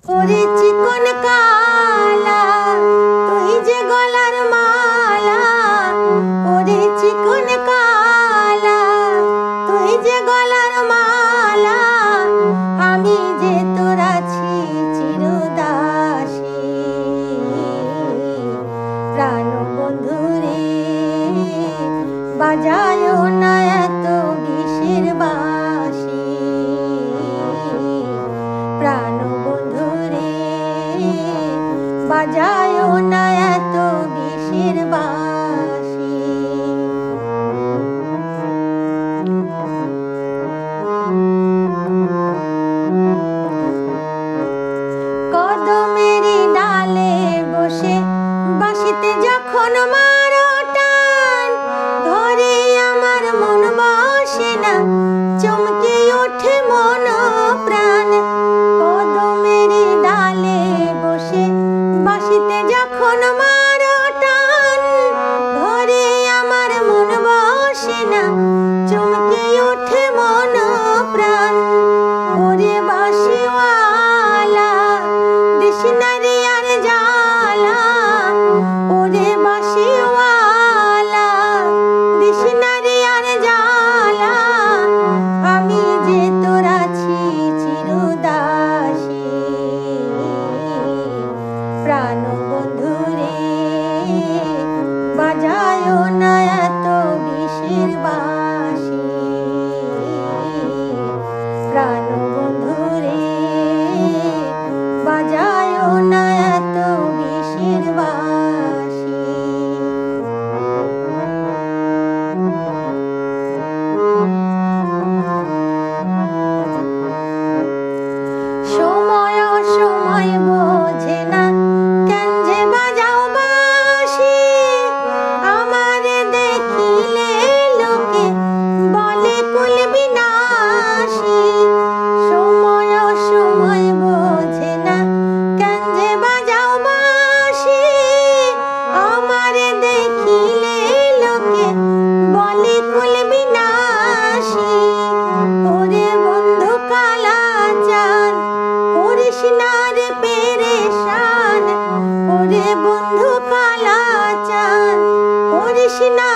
ওরে চিকন কালা তুই যে গলার মালা, ওরে চিকন কালা তুই যে গলার মালা, আমি যে তোর আছি চিরদাসী। প্রাণ বন্ধু রে বাজায় না এত বিষের বাঁশি, প্রাণ বন্ধু রে বাজায় না এত বিষের বাঁশি। কদমের ডালে বসে বাঁশিতে যখন মারো টান, ধরে আমার মন বসে না, চমকে ওঠে মন প্রাণ। কদমের ডালে বসে বাঁশিতে যখন মারো টান, ধরে আমার মন বসে না, চমকে ওঠে মন প্রাণ। ওরে বাঁশিওয়ালা দিস না রে আর জ্বালা, ওরে বাঁশিওয়ালা দিস না রে আর জ্বালা, আমি যে তোর আছি চিরদাসী। প্রাণ বন্ধু রে বাজায় না এত বিষের বাঁশি, প্রাণ বন্ধু রে বাজায় না এত বিষের বাঁশি। সময় সময় বোঝে না কেন যে বাজাও বাঁশি, আমারে দেখিলে লোকে বলে কুল বিনাশী। সময় সময় বোঝে না কেন যে বাজাও বাঁশি, আমারে দেখিলে লোকে বলে কুল বিনাশী। ওরে বন্ধু কালা চাঁদ করিস না রে পেরেশান, ওরে বন্ধু কালা চাঁদ করিস না